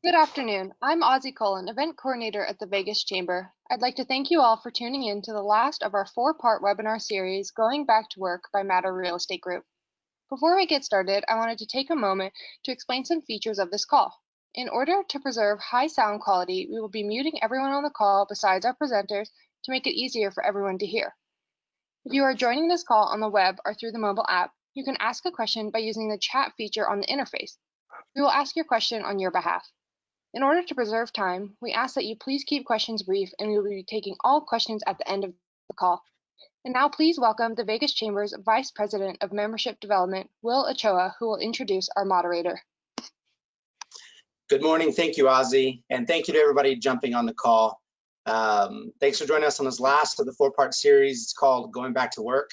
Good afternoon. I'm Ozzy Cullen, Event Coordinator at the Vegas Chamber. I'd like to thank you all for tuning in to the last of our four-part webinar series, Going Back to Work by Matter Real Estate Group. Before we get started, I wanted to take a moment to explain some features of this call. In order to preserve high sound quality, we will be muting everyone on the call besides our presenters to make it easier for everyone to hear. If you are joining this call on the web or through the mobile app, you can ask a question by using the chat feature on the interface. We will ask your question on your behalf. In order to preserve time, we ask that you please keep questions brief, and we will be taking all questions at the end of the call. And now please welcome the Vegas Chamber's Vice President of Membership Development, Will Ochoa, who will introduce our moderator. Good morning. Thank you, Ozzy. And thank you to everybody jumping on the call. Thanks for joining us on this last of the four-part series. It's called Going Back to Work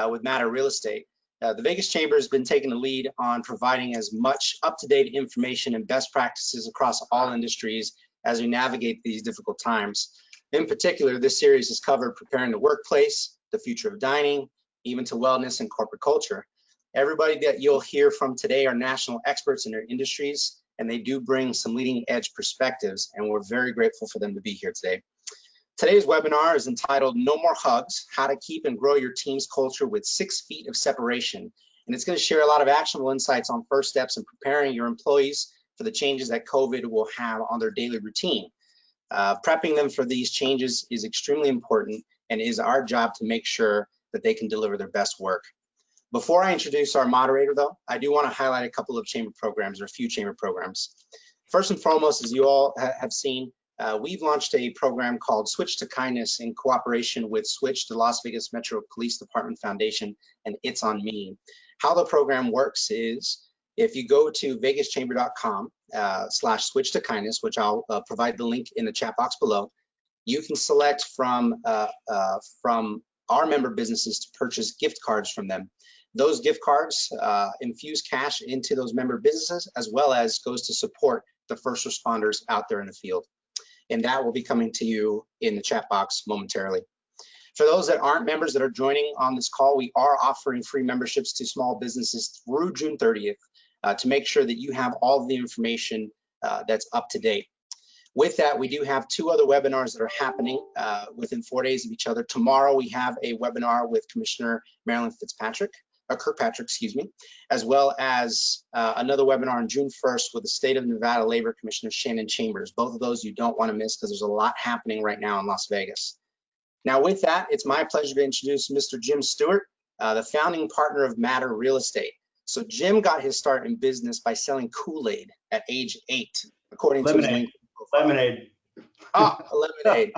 with Matter Real Estate. The Vegas Chamber has been taking the lead on providing as much up-to-date information and best practices across all industries as we navigate these difficult times. In particular, this series has covered preparing the workplace, the future of dining, even to wellness and corporate culture. Everybody that you'll hear from today are national experts in their industries, and they do bring some leading edge perspectives, and we're very grateful for them to be here today. Today's webinar is entitled No More Hugs, How to Keep and Grow Your Team's Culture with 6 Feet of Separation. And it's going to share a lot of actionable insights on first steps in preparing your employees for the changes that COVID will have on their daily routine. Prepping them for these changes is extremely important, and it is our job to make sure that they can deliver their best work. Before I introduce our moderator, though, I do want to highlight a couple of chamber programs, or a few chamber programs. First and foremost, as you all have seen, we've launched a program called Switch to Kindness in cooperation with Switch, the Las Vegas Metro Police Department Foundation, and It's on Me. How the program works is, if you go to vegaschamber.com/switch to kindness, which I'll provide the link in the chat box below, you can select from our member businesses to purchase gift cards from them. Those gift cards infuse cash into those member businesses, as well as goes to support the first responders out there in the field. And that will be coming to you in the chat box momentarily. For those that aren't members that are joining on this call, we are offering free memberships to small businesses through June 30th to make sure that you have all of the information that's up to date. With that, we do have 2 other webinars that are happening within 4 days of each other. Tomorrow, we have a webinar with Commissioner Marilyn Kirkpatrick, excuse me, as well as another webinar on June 1st with the State of Nevada Labor Commissioner Shannon Chambers. Both of those you don't want to miss, because there's a lot happening right now in Las Vegas. Now with that, it's my pleasure to introduce Mr. Jim Stewart, the founding partner of Matter Real Estate. So Jim got his start in business by selling Kool-Aid at age 8, according to his LinkedIn profile. Lemonade. Lemonade.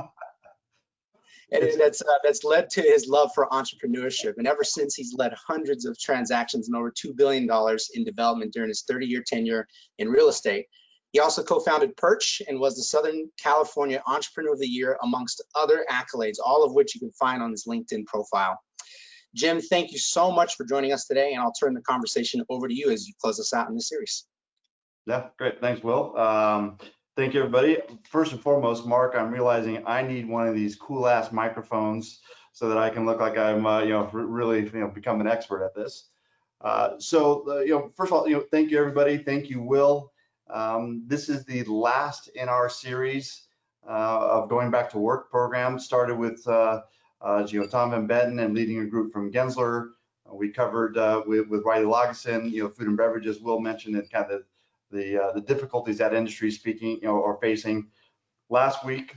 And that's led to his love for entrepreneurship. And ever since, he's led hundreds of transactions and over $2 billion in development during his 30-year tenure in real estate. He also co-founded Perch and was the Southern California Entrepreneur of the Year, amongst other accolades, all of which you can find on his LinkedIn profile. Jim, thank you so much for joining us today, and I'll turn the conversation over to you as you close us out in this series. Yeah, great. Thanks, Will. Thank you, everybody. First and foremost, Mark, I'm realizing I need one of these cool-ass microphones so that I can look like I'm, really, become an expert at this. First of all, thank you, everybody. Thank you, Will. This is the last in our series of Going Back to Work program. Started with Tom Van Betten and leading a group from Gensler. We covered with Riley Lageson, food and beverages. Will mentioned it, kind of the difficulties that industry is are facing. Last week,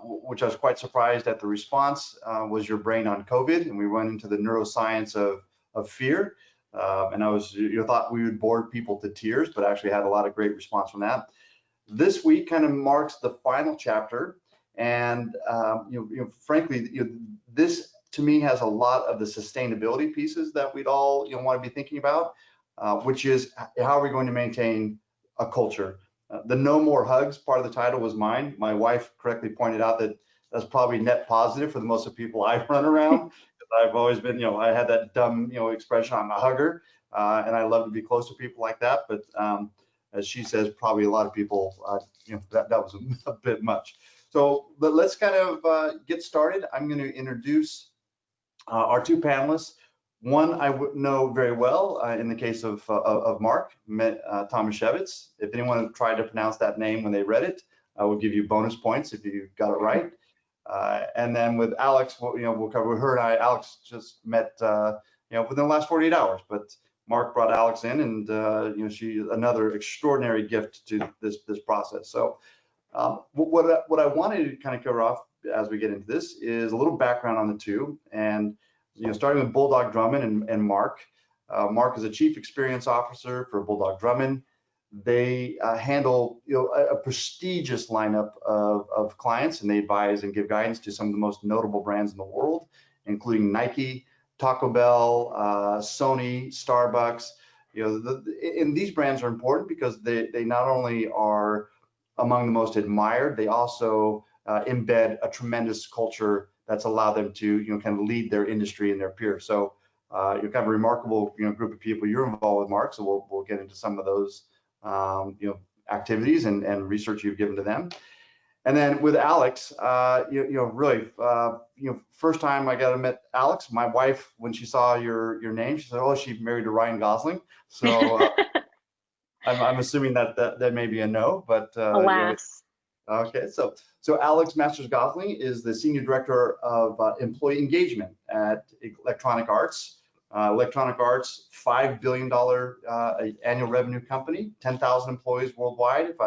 which I was quite surprised at the response, was your brain on COVID, and we went into the neuroscience of fear. And I was, thought we would bore people to tears, but actually had a lot of great response from that. This week kind of marks the final chapter, and frankly, this to me has a lot of the sustainability pieces that we'd all want to be thinking about, which is how are we going to maintain a culture. The No More Hugs part of the title was mine. My wife correctly pointed out that that's probably net positive for the most of people I run around. I've always been, I had that dumb, expression, I'm a hugger, and I love to be close to people like that. But as she says, probably a lot of people, that was a bit much. So, but let's kind of get started. I'm going to introduce our 2 panelists. One I would know very well in the case of Mark Tomaszewicz. If anyone tried to pronounce that name when they read it, I will give you bonus points if you got it right. And then with Alex, we'll cover with her and I. Alex just met, within the last 48 hours, but Mark brought Alex in, and she's another extraordinary gift to this process. So what I wanted to kind of cover off as we get into this is a little background on the two, and starting with Bulldog Drummond and Mark. Mark is a chief experience officer for Bulldog Drummond. They handle a prestigious lineup of clients, and they advise and give guidance to some of the most notable brands in the world, including Nike, Taco Bell, Sony, Starbucks. And these brands are important because they not only are among the most admired, they also embed a tremendous culture that's allowed them to kind of lead their industry and their peers. So you're kind of a remarkable group of people you're involved with, Mark. So we'll get into some of those activities and research you've given to them. And then with Alex, really, first time I got to meet Alex, my wife, when she saw your name, she said, "Oh, she married to Ryan Gosling." So I'm assuming that may be a no, but alas. Okay, so Alex Masters Gosling is the Senior Director of Employee Engagement at Electronic Arts. Electronic Arts, $5 billion annual revenue company, 10,000 employees worldwide, if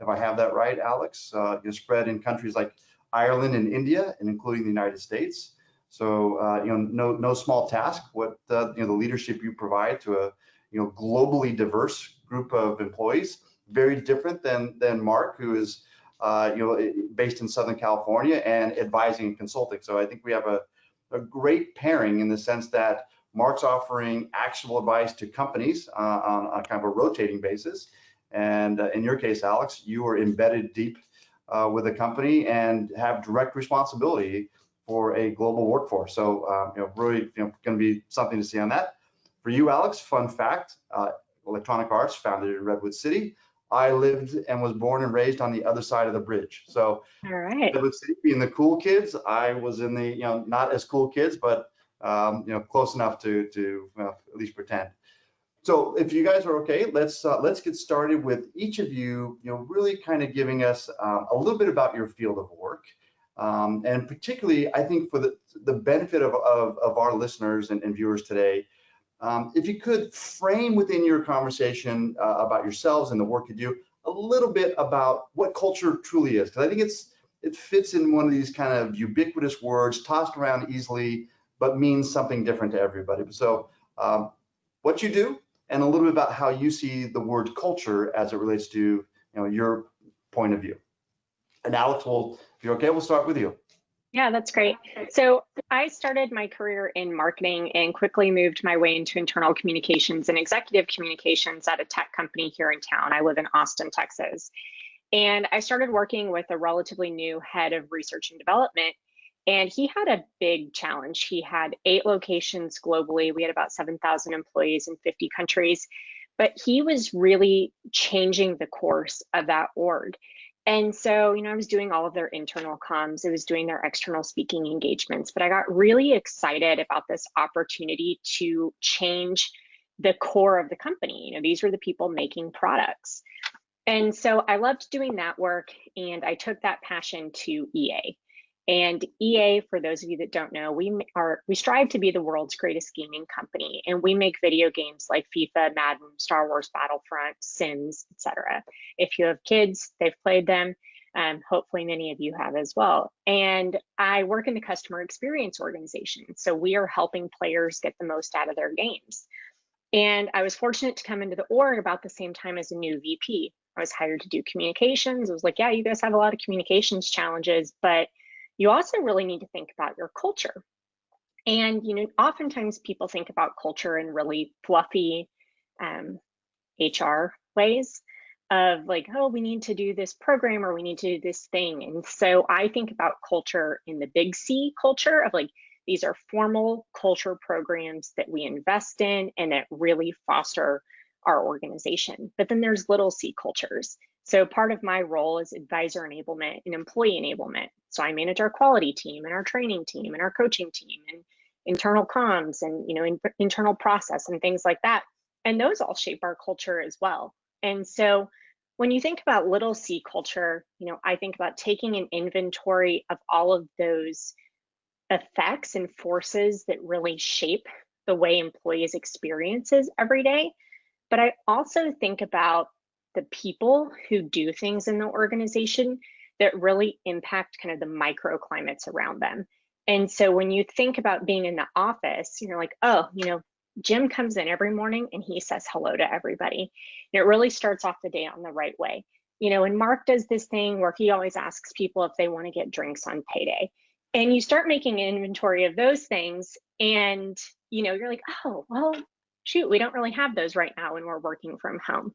I have that right, Alex. Spread in countries like Ireland and India, and including the United States. So no small task. What the leadership you provide to a globally diverse group of employees, very different than Mark, who is based in Southern California and advising and consulting. So I think we have a great pairing in the sense that Mark's offering actionable advice to companies on a kind of a rotating basis. And in your case, Alex, you are embedded deep with a company and have direct responsibility for a global workforce. So really going to be something to see on that. For you, Alex, fun fact, Electronic Arts founded in Redwood City. I lived and was born and raised on the other side of the bridge. So all right. Redwood City being the cool kids, I was in the not as cool kids, but close enough to at least pretend. So if you guys are okay, let's get started with each of you, really kind of giving us a little bit about your field of work, and particularly I think for the benefit of our listeners and viewers today. If you could frame within your conversation about yourselves and the work you do a little bit about what culture truly is, because I think it fits in one of these kind of ubiquitous words tossed around easily, but means something different to everybody. So what you do and a little bit about how you see the word culture as it relates to your point of view. And Alex, if you're okay, we'll start with you. Yeah, that's great. So I started my career in marketing and quickly moved my way into internal communications and executive communications at a tech company here in town. I live in Austin, Texas. And I started working with a relatively new head of research and development. And he had a big challenge. He had 8 locations globally. We had about 7,000 employees in 50 countries. But he was really changing the course of that org. And so, I was doing all of their internal comms, I was doing their external speaking engagements, but I got really excited about this opportunity to change the core of the company. These were the people making products. And so I loved doing that work, and I took that passion to EA. And EA, for those of you that don't know, we strive to be the world's greatest gaming company, and we make video games like FIFA, Madden, Star Wars Battlefront, Sims, etc. If you have kids, they've played them. Hopefully many of you have as well. And I work in the customer experience organization, so we are helping players get the most out of their games. And I was fortunate to come into the org about the same time as a new VP. I was hired to do communications. I was like, yeah, you guys have a lot of communications challenges, but you also really need to think about your culture. And oftentimes people think about culture in really fluffy HR ways of like, oh, we need to do this program or we need to do this thing. And so I think about culture in the big C culture of like, these are formal culture programs that we invest in and that really foster our organization. But then there's little C cultures. So part of my role is advisor enablement and employee enablement. So I manage our quality team and our training team and our coaching team. internal comms and internal process and things like that. And those all shape our culture as well. And so when you think about little c culture, I think about taking an inventory of all of those effects and forces that really shape the way employees experiences every day. But I also think about the people who do things in the organization that really impact kind of the microclimates around them. And so when you think about being in the office, you're like, oh, Jim comes in every morning and he says hello to everybody. And it really starts off the day on the right way. And Mark does this thing where he always asks people if they want to get drinks on payday. And you start making an inventory of those things, and you're like, oh, well, shoot, we don't really have those right now when we're working from home.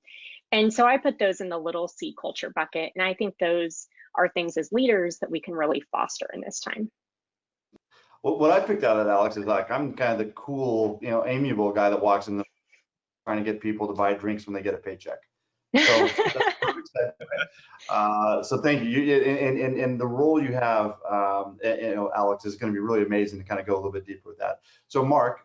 And so I put those in the little c culture bucket, and I think those are things as leaders that we can really foster in this time. Well, what I picked out of that, Alex, is like I'm kind of the cool, amiable guy that walks in the trying to get people to buy drinks when they get a paycheck. So so thank you. And the role you have, Alex, is going to be really amazing to kind of go a little bit deeper with that. So Mark,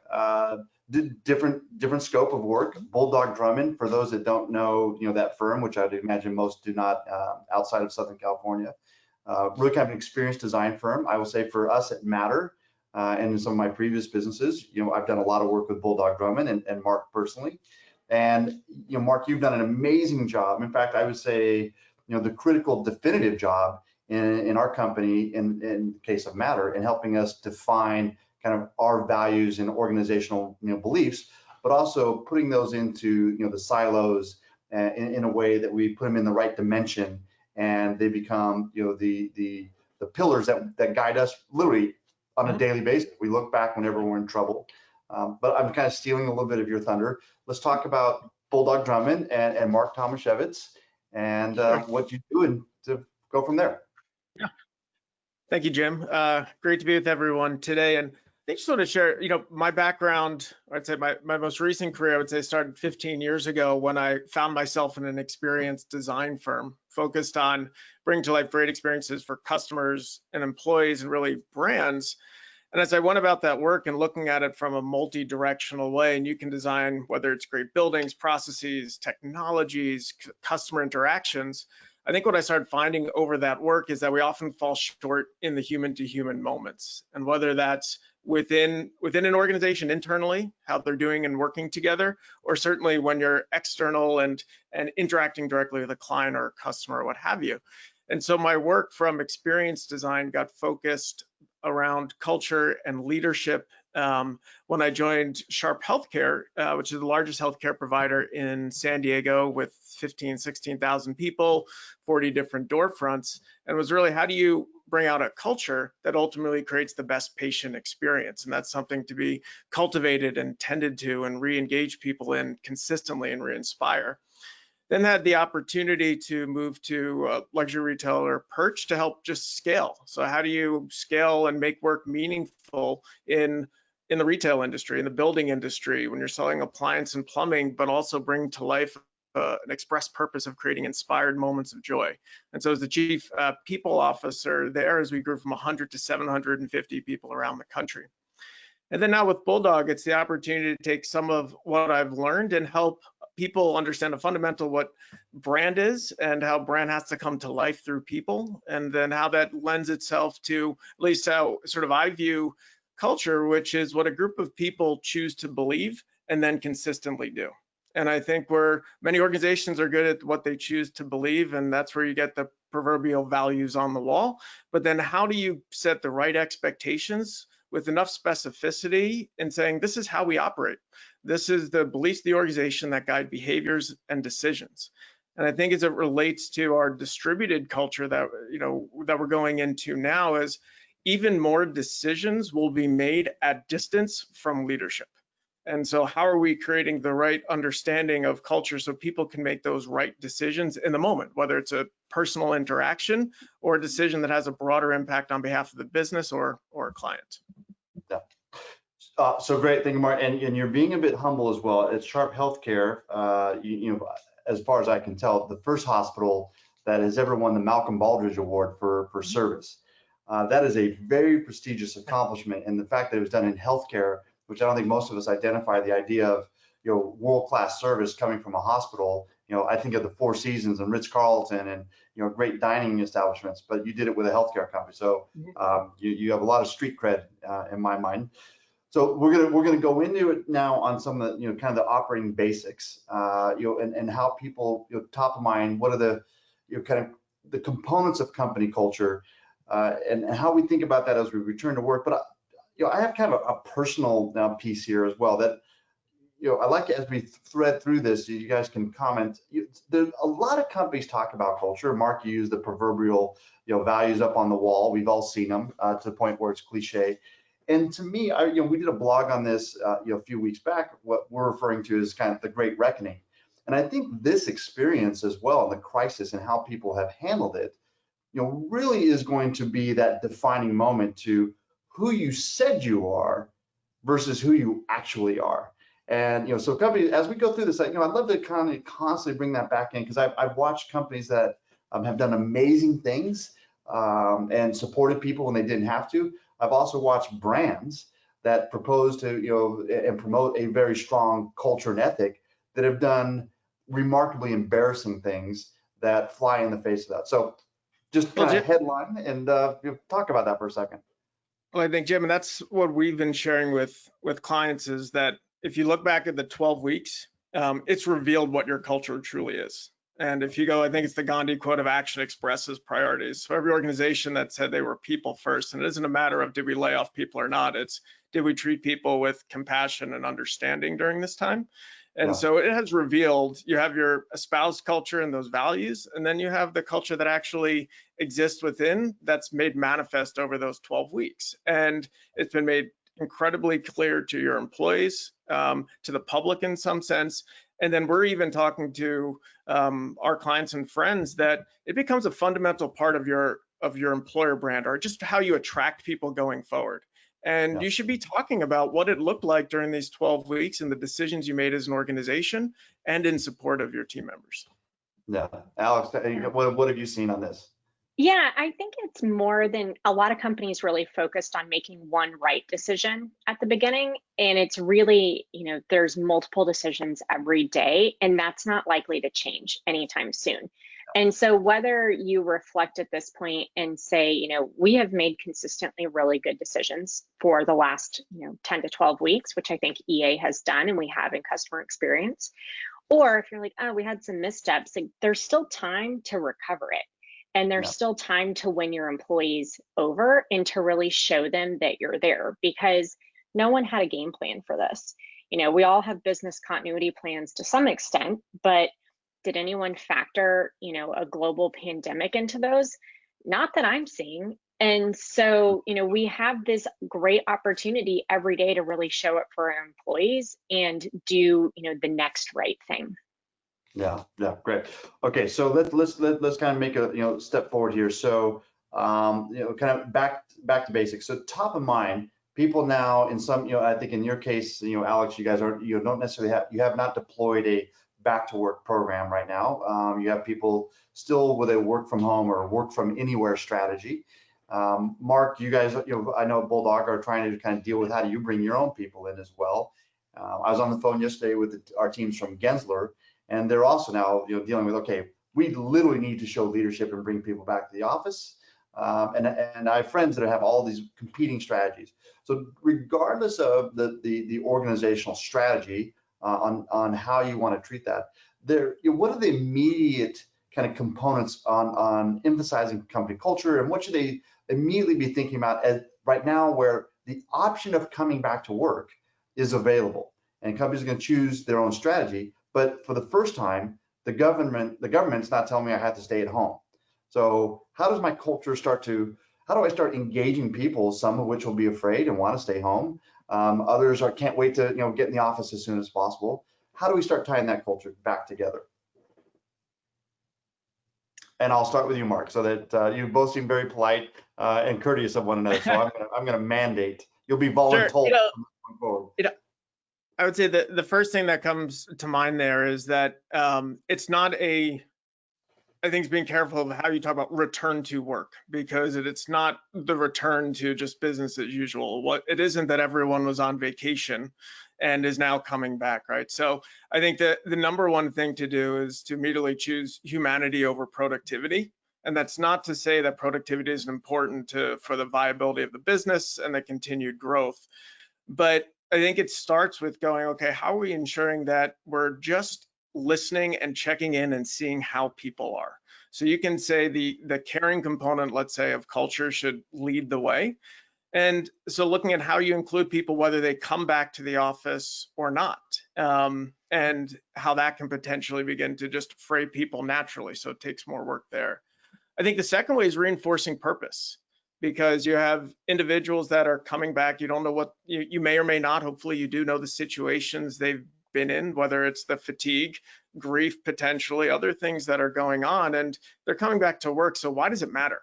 did different scope of work. Bulldog Drummond, for those that don't know, that firm, which I'd imagine most do not outside of Southern California, really kind of an experienced design firm. I will say for us at Matter and in some of my previous businesses, I've done a lot of work with Bulldog Drummond and Mark personally. And Mark, you've done an amazing job. In fact, I would say, the critical definitive job in our company, in the case of Matter, in helping us define kind of our values and organizational beliefs, but also putting those into the silos in a way that we put them in the right dimension, and they become the pillars that guide us literally on a daily basis. We look back whenever we're in trouble. But I'm kind of stealing a little bit of your thunder. Let's talk about Bulldog Drummond and Mark Tomaszewicz and what you do, and to go from there. Yeah. Thank you, Jim. Great to be with everyone today. And I just want to share, my background. I'd say my most recent career, I would say, started 15 years ago when I found myself in an experienced design firm focused on bringing to life great experiences for customers and employees and really brands. And as I went about that work and looking at it from a multi-directional way, and you can design whether it's great buildings, processes, technologies, customer interactions, I think what I started finding over that work is that we often fall short in the human-to-human moments. And whether that's within an organization internally, how they're doing and working together, or certainly when you're external and interacting directly with a client or a customer or what have you. And so my work from experience design got focused around culture and leadership when I joined Sharp Healthcare, which is the largest healthcare provider in San Diego with 15, 16,000 people, 40 different door fronts, and was really, how do you bring out a culture that ultimately creates the best patient experience? And that's something to be cultivated and tended to and re-engage people in consistently and re-inspire. Then had the opportunity to move to luxury retailer Perch to help just scale. So how do you scale and make work meaningful in the retail industry, in the building industry, when you're selling appliance and plumbing, but also bring to life an express purpose of creating inspired moments of joy. And so as the chief people officer there, as we grew from 100 to 750 people around the country. And then now with Bulldog, it's the opportunity to take some of what I've learned and help people understand a fundamental what brand is and how brand has to come to life through people, and then how that lends itself to, at least how sort of I view culture, which is what a group of people choose to believe and then consistently do. And I think many organizations are good at what they choose to believe, and that's where you get the proverbial values on the wall. But then how do you set the right expectations with enough specificity in saying, this is how we operate. This is the beliefs of the organization that guide behaviors and decisions. And I think as it relates to our distributed culture that we're going into now, is even more decisions will be made at distance from leadership. And so how are we creating the right understanding of culture so people can make those right decisions in the moment, whether it's a personal interaction or a decision that has a broader impact on behalf of the business or a client. Yeah. So great, thank you, Mark. And you're being a bit humble as well. At Sharp Healthcare, as far as I can tell, the first hospital that has ever won the Malcolm Baldrige Award for service. That is a very prestigious accomplishment, and the fact that it was done in healthcare, which I don't think most of us identify the idea of, world-class service coming from a hospital. I think of the Four Seasons and Ritz-Carlton and great dining establishments, but you did it with a healthcare company, so you have a lot of street cred in my mind. So we're gonna go into it now on some of the kind of the operating basics, and how people, top of mind, what are the kind of the components of company culture, and how we think about that as we return to work. But I have kind of a personal piece here as well that I like, as we thread through this, you guys can comment. There's a lot of companies talk about culture. Mark, you used the proverbial values up on the wall. We've all seen them to the point where it's cliche. And to me, we did a blog on this a few weeks back. What we're referring to is kind of the Great Reckoning. And I think this experience as well, the crisis and how people have handled it, really is going to be that defining moment to who you said you are versus who you actually are. And so companies, as we go through this, I'd love to kind of constantly bring that back in, because I've watched companies that have done amazing things and supported people when they didn't have to. I've also watched brands that propose to and promote a very strong culture and ethic that have done remarkably embarrassing things that fly in the face of that. So just kind of headline and talk about that for a second. Well, I think, Jim, and that's what we've been sharing with clients, is that if you look back at the 12 weeks, it's revealed what your culture truly is. And if you go, I think it's the Gandhi quote of action expresses priorities. So every organization that said they were people first, and it isn't a matter of did we lay off people or not, it's did we treat people with compassion and understanding during this time? And so it has revealed you have your espoused culture and those values, and then you have the culture that actually exists within that's made manifest over those 12 weeks. And it's been made incredibly clear to your employees, to the public in some sense. And then we're even talking to our clients and friends that it becomes a fundamental part of your employer brand, or just how you attract people going forward. And you should be talking about what it looked like during these 12 weeks and the decisions you made as an organization and in support of your team members. Yeah, Alex, what have you seen on this? Yeah, I think it's more than a lot of companies really focused on making one right decision at the beginning. And it's really, there's multiple decisions every day, and that's not likely to change anytime soon. And so whether you reflect at this point and say, we have made consistently really good decisions for the last, 10 to 12 weeks, which I think EA has done and we have in customer experience. Or if you're like, oh, we had some missteps, like, there's still time to recover it. And there's still time to win your employees over and to really show them that you're there, because no one had a game plan for this. We all have business continuity plans to some extent, but did anyone factor, a global pandemic into those? Not that I'm seeing. And so, we have this great opportunity every day to really show up for our employees and do, the next right thing. Yeah, great. Okay, so let's kind of make a step forward here. So kind of back to basics. So top of mind, people now in some, I think in your case, Alex, you guys are don't necessarily have not deployed a back to work program right now. You have people still with a work from home or work from anywhere strategy. Mark, you guys, I know Bulldog are trying to kind of deal with how do you bring your own people in as well. I was on the phone yesterday with our teams from Gensler, and they're also now dealing with, okay, we literally need to show leadership and bring people back to the office. And I have friends that have all these competing strategies. So regardless of the organizational strategy on how you want to treat that, what are the immediate kind of components on emphasizing company culture, and what should they immediately be thinking about as right now, where the option of coming back to work is available, and companies are going to choose their own strategy. But for the first time, the government's not telling me I have to stay at home. So how does my culture how do I start engaging people, some of which will be afraid and want to stay home? Others can't wait to get in the office as soon as possible. How do we start tying that culture back together? And I'll start with you, Mark, so that you both seem very polite and courteous of one another. So I'm going to mandate. You'll be voluntold going forward. I would say that the first thing that comes to mind there is that it's not a I think it's being careful of how you talk about return to work, because it's not the return to just business as usual. What it isn't that everyone was on vacation and is now coming back, right? So I think that the number one thing to do is to immediately choose humanity over productivity. And that's not to say that productivity isn't important for the viability of the business and the continued growth. But I think it starts with going, okay, how are we ensuring that we're just listening and checking in and seeing how people are? So you can say the caring component, let's say, of culture should lead the way. And so looking at how you include people, whether they come back to the office or not, and how that can potentially begin to just fray people naturally. So it takes more work there. I think the second way is reinforcing purpose, because you have individuals that are coming back. You don't know what you may or may not, hopefully you do know the situations they've been in, whether it's the fatigue, grief, potentially other things that are going on, and they're coming back to work. So why does it matter?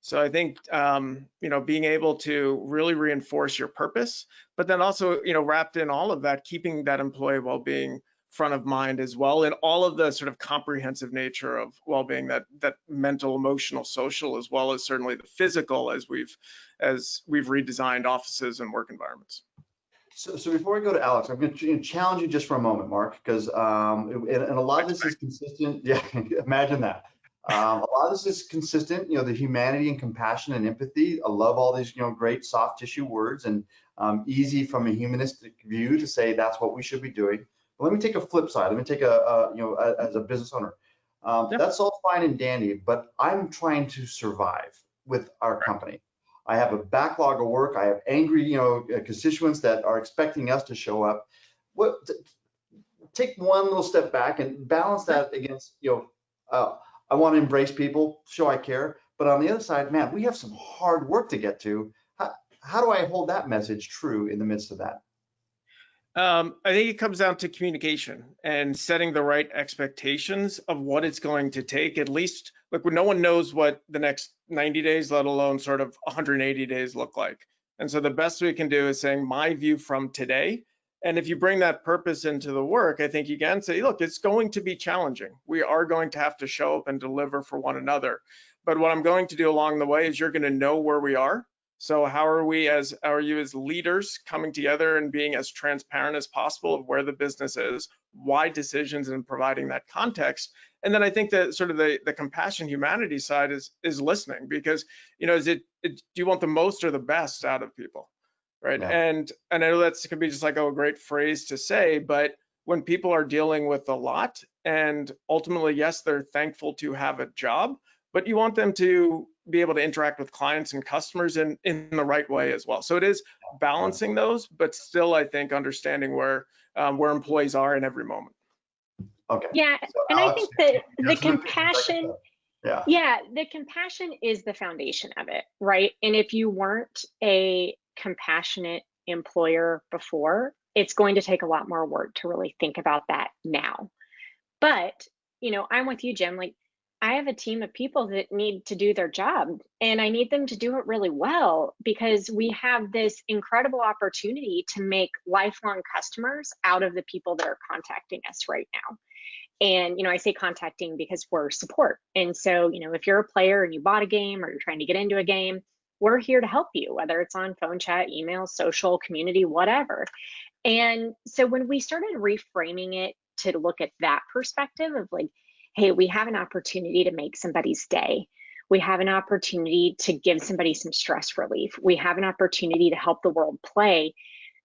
So I think, being able to really reinforce your purpose, but then also, wrapped in all of that, keeping that employee well-being front of mind as well, and all of the sort of comprehensive nature of well-being, that mental, emotional, social, as well as certainly the physical, as we've redesigned offices and work environments. So before we go to Alex, I'm going to challenge you just for a moment, Mark, because and a lot of this is consistent. Yeah, imagine that. A lot of this is consistent, the humanity and compassion and empathy. I love all these, great soft tissue words, and easy from a humanistic view to say that's what we should be doing. But let me take a flip side. Let me take as a business owner. That's all fine and dandy, but I'm trying to survive with our company. I have a backlog of work. I have angry, constituents that are expecting us to show up. Take one little step back and balance that against, I want to embrace people, show I care. But on the other side, man, we have some hard work to get to. How do I hold that message true in the midst of that? I think it comes down to communication and setting the right expectations of what it's going to take. At least, look, no one knows what the next 90 days, let alone sort of 180 days look like. And so the best we can do is saying my view from today. And if you bring that purpose into the work, I think you can say, look, it's going to be challenging. We are going to have to show up and deliver for one another. But what I'm going to do along the way is you're going to know where we are. So how are you as leaders coming together and being as transparent as possible of where the business is, why decisions, and providing that context? And then I think that sort of the compassion humanity side is listening, because, do you want the most or the best out of people, right? Yeah. And I know that could be just like, a great phrase to say, but when people are dealing with a lot, and ultimately, yes, they're thankful to have a job, but you want them to be able to interact with clients and customers in the right way as well. So it is balancing those, but still, I think, understanding where employees are in every moment. Okay. Yeah, so and Alex, I think that the compassion, the compassion is the foundation of it, right? And if you weren't a compassionate employer before, it's going to take a lot more work to really think about that now. But, I'm with you, Jim. Like, I have a team of people that need to do their job, and I need them to do it really well, because we have this incredible opportunity to make lifelong customers out of the people that are contacting us right now. And, I say contacting because we're support. And so, if you're a player and you bought a game or you're trying to get into a game, we're here to help you, whether it's on phone chat, email, social, community, whatever. And so when we started reframing it to look at that perspective of like, hey, we have an opportunity to make somebody's day. We have an opportunity to give somebody some stress relief. We have an opportunity to help the world play.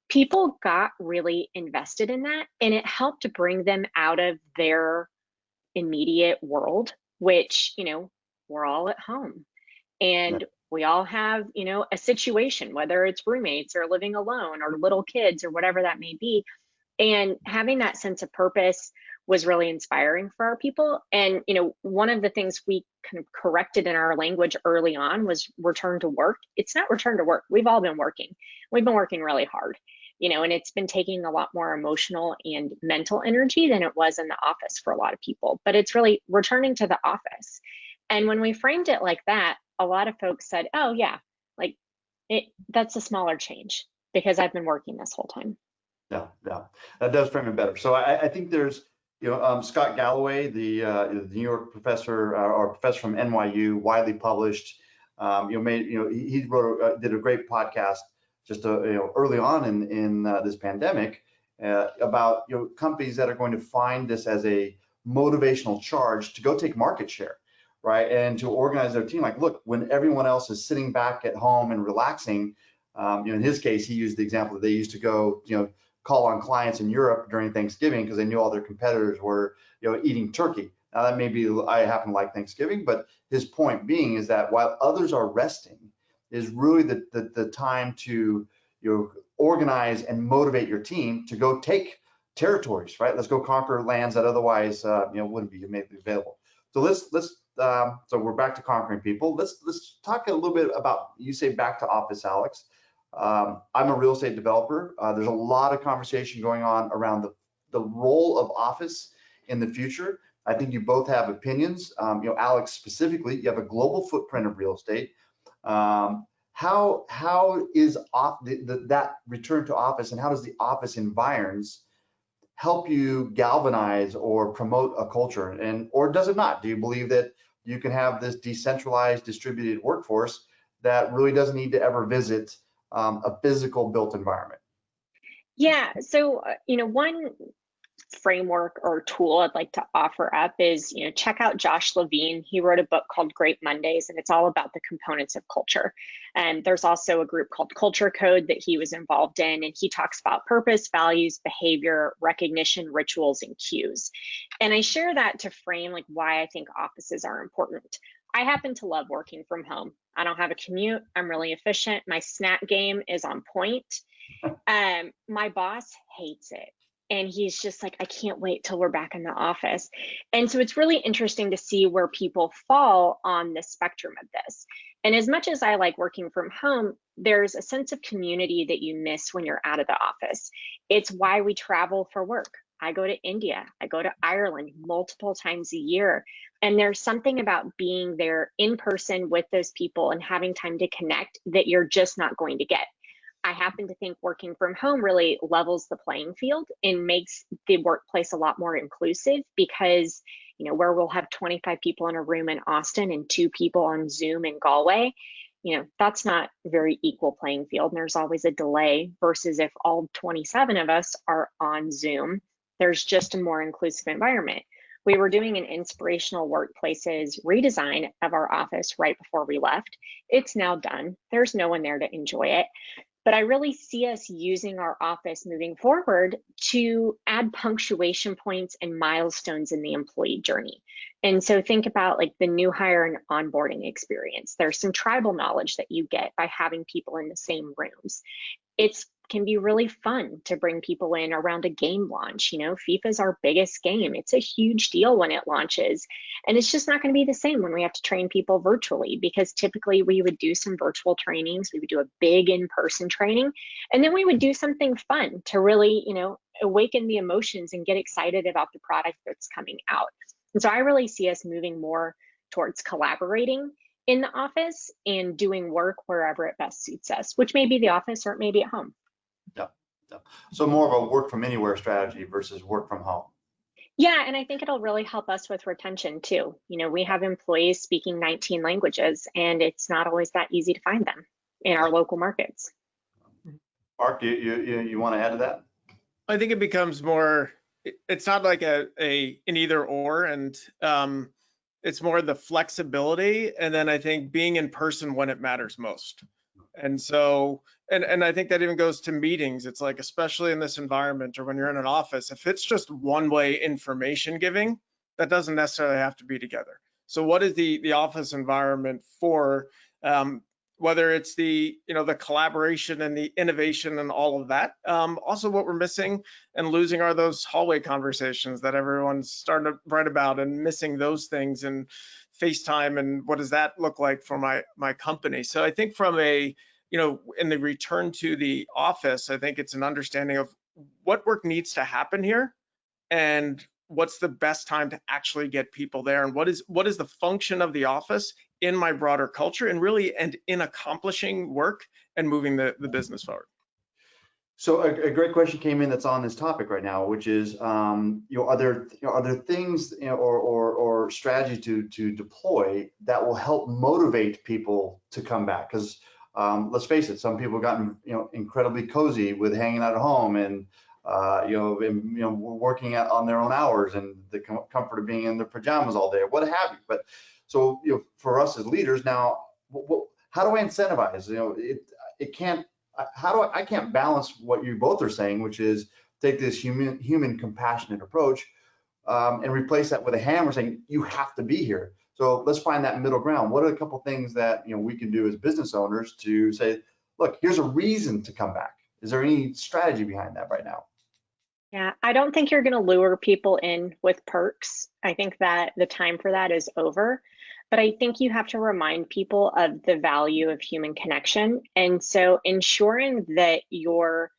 People got really invested in that, and it helped to bring them out of their immediate world, which, we're all at home. And we all have, a situation, whether it's roommates or living alone or little kids or whatever that may be. And having that sense of purpose was really inspiring for our people. And, one of the things we kind of corrected in our language early on was return to work. It's not return to work. We've all been working. We've been working really hard, and it's been taking a lot more emotional and mental energy than it was in the office for a lot of people. But it's really returning to the office. And when we framed it like that, a lot of folks said, oh yeah, like that's a smaller change because I've been working this whole time. Yeah, that does frame it better. So I think there's Scott Galloway, the New York professor or professor from NYU, widely published, he did a great podcast just early on in this pandemic about companies that are going to find this as a motivational charge to go take market share, right? And to organize their team. Like, look, when everyone else is sitting back at home and relaxing, in his case, he used the example that they used to go, call on clients in Europe during Thanksgiving because they knew all their competitors were, eating turkey. Now that may be, I happen to like Thanksgiving, but his point being is that while others are resting, is really the time to organize and motivate your team to go take territories, right? Let's go conquer lands that otherwise wouldn't be immediately available. So so we're back to conquering people. Let's talk a little bit about, you say back to office, Alex. I'm a real estate developer. There's a lot of conversation going on around the role of office in the future. I think you both have opinions. Alex specifically, you have a global footprint of real estate. How is that return to office, and how does the office environs help you galvanize or promote a culture, or does it not? Do you believe that you can have this decentralized, distributed workforce that really doesn't need to ever visit a physical built environment? Yeah, so one framework or tool I'd like to offer up is, check out Josh Levine. He wrote a book called Great Mondays, and it's all about the components of culture. And there's also a group called Culture Code that he was involved in, and he talks about purpose, values, behavior, recognition, rituals, and cues. And I share that to frame why I think offices are important. I happen to love working from home. I don't have a commute. I'm really efficient. My snack game is on point. My boss hates it. And he's just like, I can't wait till we're back in the office. And so it's really interesting to see where people fall on the spectrum of this. And as much as I like working from home, there's a sense of community that you miss when you're out of the office. It's why we travel for work. I go to India, I go to Ireland multiple times a year. And there's something about being there in person with those people and having time to connect that you're just not going to get. I happen to think working from home really levels the playing field and makes the workplace a lot more inclusive, because, where we'll have 25 people in a room in Austin and 2 people on Zoom in Galway, that's not a very equal playing field. And there's always a delay versus if all 27 of us are on Zoom, there's just a more inclusive environment. We were doing an inspirational workplaces redesign of our office right before we left. It's now done. There's no one there to enjoy it. But I really see us using our office moving forward to add punctuation points and milestones in the employee journey. And so think about the new hire and onboarding experience. There's some tribal knowledge that you get by having people in the same rooms. It can be really fun to bring people in around a game launch. FIFA is our biggest game. It's a huge deal when it launches. And it's just not going to be the same when we have to train people virtually, because typically we would do some virtual trainings. We would do a big in-person training, and then we would do something fun to really, awaken the emotions and get excited about the product that's coming out. And so I really see us moving more towards collaborating in the office and doing work wherever it best suits us, which may be the office or it may be at home. Yeah. So more of a work from anywhere strategy versus work from home. Yeah, and I think it'll really help us with retention too. We have employees speaking 19 languages, and it's not always that easy to find them in our local markets. Mark, do you want to add to that? I think it becomes more, it's not like an either or, and it's more the flexibility, and then I think being in person when it matters most. And so, and I think that even goes to meetings. It's especially in this environment or when you're in an office, if it's just one-way information giving, that doesn't necessarily have to be together. So what is the office environment for, whether it's the collaboration and the innovation and all of that. Also what we're missing and losing are those hallway conversations that everyone's starting to write about, and missing those things, and FaceTime, and what does that look like for my company. So I think from in the return to the office, I think it's an understanding of what work needs to happen here, and what's the best time to actually get people there, and what is the function of the office in my broader culture, and in accomplishing work and moving the business forward. So a great question came in that's on this topic right now, which is, are there things, or strategy to deploy that will help motivate people to come back? Because let's face it, some people have gotten incredibly cozy with hanging out at home and working on their own hours and the comfort of being in their pajamas all day, what have you. But so for us as leaders now, how do I incentivize? It can't. I can't balance what you both are saying, which is take this human compassionate approach and replace that with a hammer saying you have to be here. So let's find that middle ground. What are a couple things that we can do as business owners to say, look, here's a reason to come back? Is there any strategy behind that right now? Yeah, I don't think you're going to lure people in with perks. I think that the time for that is over. But I think you have to remind people of the value of human connection. And so ensuring that you're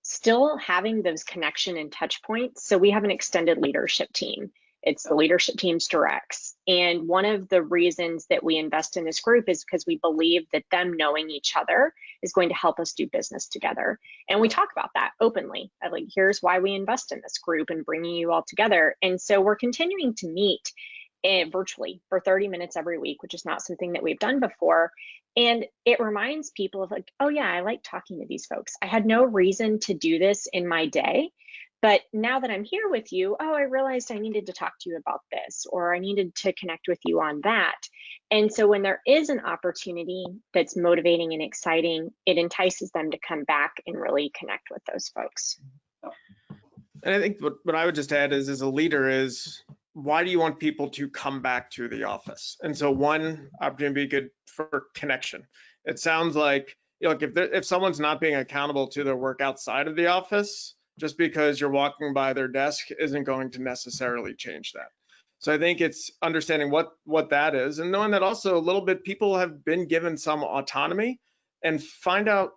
still having those connection and touch points. So we have an extended leadership team. It's the leadership team's directs. And one of the reasons that we invest in this group is because we believe that them knowing each other is going to help us do business together. And we talk about that openly. Like, here's why we invest in this group and bringing you all together. And so we're continuing to meet virtually for 30 minutes every week, which is not something that we've done before. And it reminds people of like, oh yeah, I like talking to these folks. I had no reason to do this in my day, but now that I'm here with you, oh, I realized I needed to talk to you about this, or I needed to connect with you on that. And so when there is an opportunity that's motivating and exciting, it entices them to come back and really connect with those folks. And I think what I would just add is, as a leader, is why do you want people to come back to the office? And so one opportunity would be good for connection. It sounds like, if someone's not being accountable to their work outside of the office, just because you're walking by their desk isn't going to necessarily change that. So I think it's understanding what that is, and knowing that also a little bit people have been given some autonomy, and find out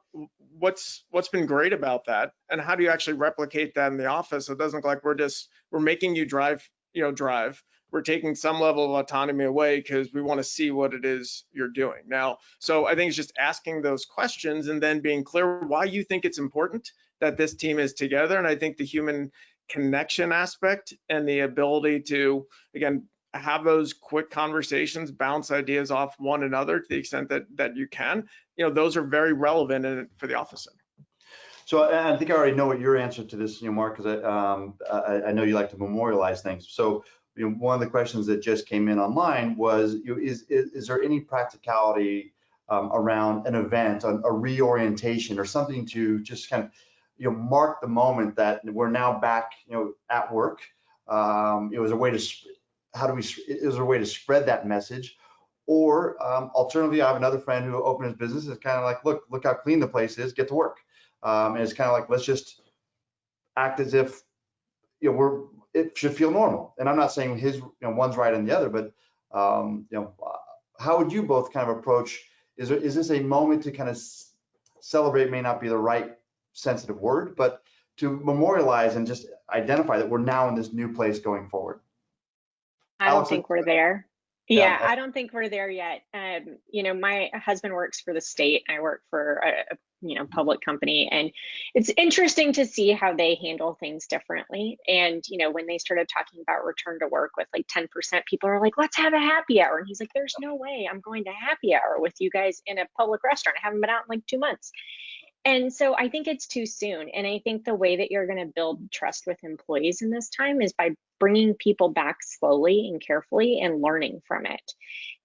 what's been great about that and how do you actually replicate that in the office. So it doesn't look like we're making you drive. We're taking some level of autonomy away because we want to see what it is you're doing now. So I think it's just asking those questions and then being clear why you think it's important that this team is together. And I think the human connection aspect and the ability to, again, have those quick conversations, bounce ideas off one another to the extent that you can, those are very relevant for the office. So I think I already know what your answer to this, Mark, because I know you like to memorialize things. So one of the questions that just came in online was, is there any practicality around an event, a reorientation, or something to just kind of mark the moment that we're now back at work? Is a way to is there a way to spread that message? Or alternatively, I have another friend who opened his business. It's kind of like, look how clean the place is, get to work. And it's kind of like, let's just act as if it should feel normal. And I'm not saying one's right and the other, but how would you both kind of approach? Is this a moment to kind of celebrate? May not be the right sensitive word, but to memorialize and just identify that we're now in this new place going forward. I don't think we're there. Yeah, I don't think we're there yet. My husband works for the state. I work for a public company, and it's interesting to see how they handle things differently. And when they started talking about return to work with like 10%, people are like, let's have a happy hour. And he's like, there's no way I'm going to happy hour with you guys in a public restaurant. I haven't been out in like 2 months. And so I think it's too soon. And I think the way that you're going to build trust with employees in this time is by bringing people back slowly and carefully and learning from it.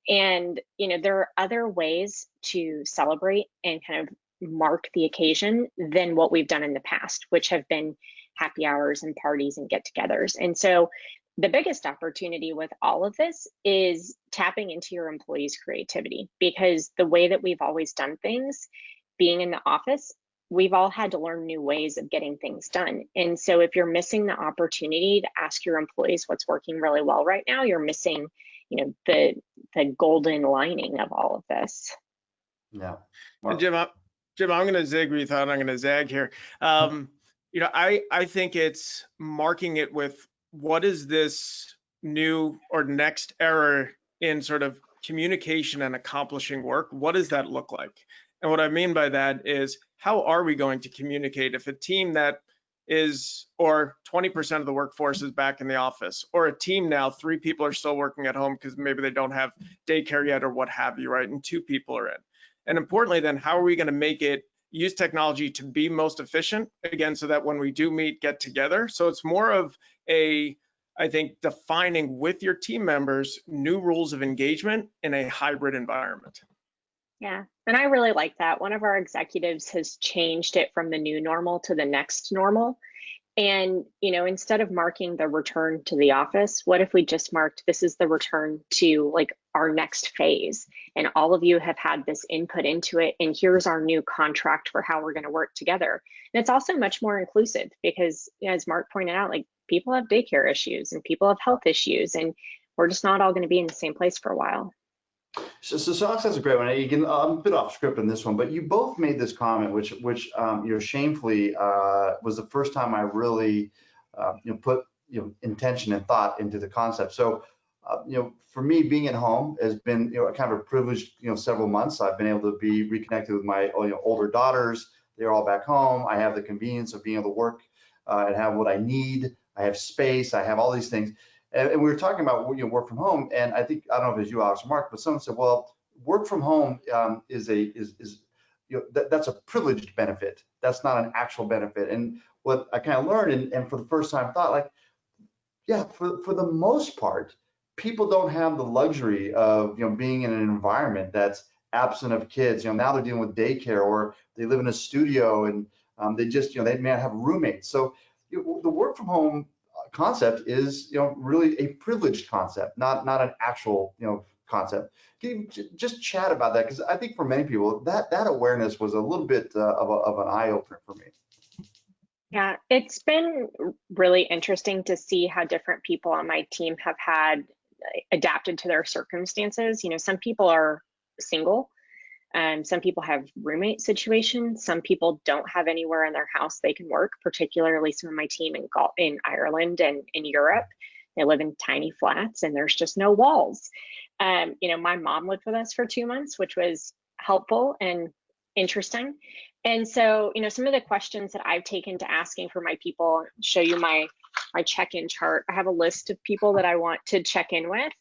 And, there are other ways to celebrate and kind of mark the occasion than what we've done in the past, which have been happy hours and parties and get-togethers. And so the biggest opportunity with all of this is tapping into your employees' creativity, because the way that we've always done things, being in the office, we've all had to learn new ways of getting things done. And so if you're missing the opportunity to ask your employees what's working really well right now, you're missing, the golden lining of all of this. Yeah. And Jim, I'm going to zig where you thought I'm going to zag here. I think it's marking it with what is this new or next era in sort of communication and accomplishing work. What does that look like? And what I mean by that is, how are we going to communicate if a team that is, or 20% of the workforce is back in the office, or a team now, 3 people are still working at home because maybe they don't have daycare yet or what have you, right? And 2 people are in. And importantly, then how are we going to make it use technology to be most efficient, again, so that when we do meet, get together. So it's more of a, I think, defining with your team members new rules of engagement in a hybrid environment. Yeah, and I really like that. One of our executives has changed it from the new normal to the next normal. And, instead of marking the return to the office, what if we just marked this is the return to like our next phase? And all of you have had this input into it. And here's our new contract for how we're going to work together. And it's also much more inclusive because, as Mark pointed out, like people have daycare issues and people have health issues, and we're just not all going to be in the same place for a while. So Alex, that's a great one. You can, I'm a bit off script on this one, but you both made this comment, which shamefully was the first time I really put intention and thought into the concept. So for me, being at home has been kind of a privileged several months. I've been able to be reconnected with my older daughters. They're all back home. I have the convenience of being able to work and have what I need. I have space. I have all these things. And we were talking about work from home, and I don't know if it was you, Alex, or Mark, but someone said, well, work from home is that's a privileged benefit. That's not an actual benefit. And what I kind of learned, and for the first time thought, like, yeah, for the most part, people don't have the luxury of being in an environment that's absent of kids. Now they're dealing with daycare, or they live in a studio, and they just they may not have roommates. So the work from home concept is really a privileged concept, not an actual concept. Can you just chat about that? Because I think for many people that awareness was a little bit of an eye opener for me. Yeah, it's been really interesting to see how different people on my team have had adapted to their circumstances. Some people are single. Some people have roommate situations. Some people don't have anywhere in their house they can work, particularly some of my team in Ireland and in Europe. They live in tiny flats and there's just no walls. My mom lived with us for 2 months, which was helpful and interesting. And so, some of the questions that I've taken to asking for my people, show you my check-in chart. I have a list of people that I want to check in with.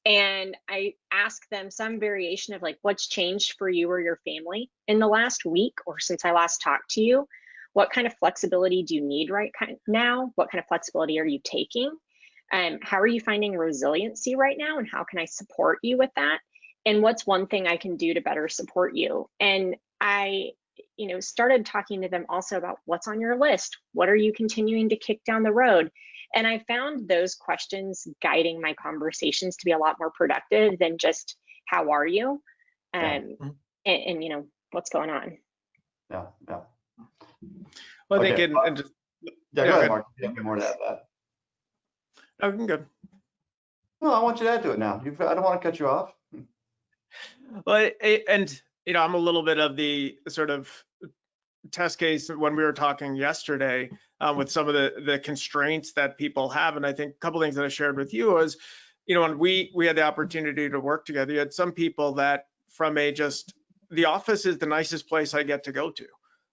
And I ask them some variation of like, what's changed for you or your family in the last week or since I last talked to you? What kind of flexibility do you need right now? What kind of flexibility are you taking? How are you finding resiliency right now? And how can I support you with that? And what's one thing I can do to better support you? And I, started talking to them also about what's on your list. What are you continuing to kick down the road? And I found those questions guiding my conversations to be a lot more productive than just how are you, and what's going on. Yeah. Well, I okay. think and just, go ahead, Mark. You have more to add that. I can go. No, I want you to add to it now. I don't want to cut you off. Well, and I'm a little bit of the sort of test case when we were talking yesterday with some of the constraints that people have. And I think a couple of things that I shared with you was, when we had the opportunity to work together, you had some people that from the office is the nicest place I get to go to.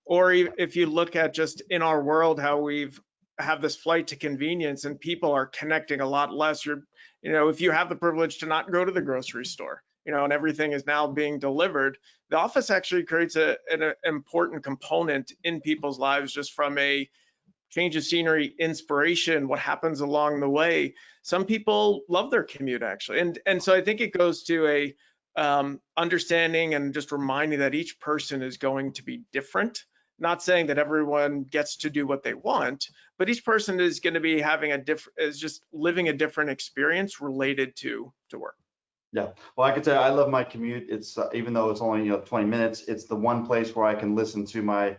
Or if you look at just in our world, how have this flight to convenience and people are connecting a lot less. If you have the privilege to not go to the grocery store, and everything is now being delivered, the office actually creates an important component in people's lives, just from a change of scenery, inspiration, what happens along the way. Some people love their commute actually. And so I think it goes to a understanding and just reminding that each person is going to be different. Not saying that everyone gets to do what they want, but each person is going to be having just living a different experience related to work. Yeah, well, I can tell you, I love my commute. It's even though it's only 20 minutes, it's the one place where I can listen to my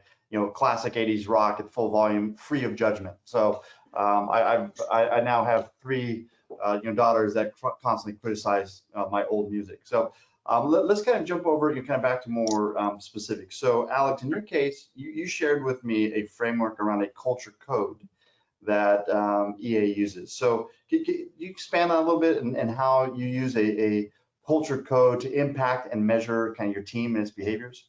classic 80s rock at full volume, free of judgment. So I now have 3 daughters that constantly criticize my old music. So let's kind of jump over kind of back to more specifics. So Alex, in your case, you shared with me a framework around a culture code that EA uses. So can you expand on a little bit and how you use a culture code to impact and measure kind of your team and its behaviors?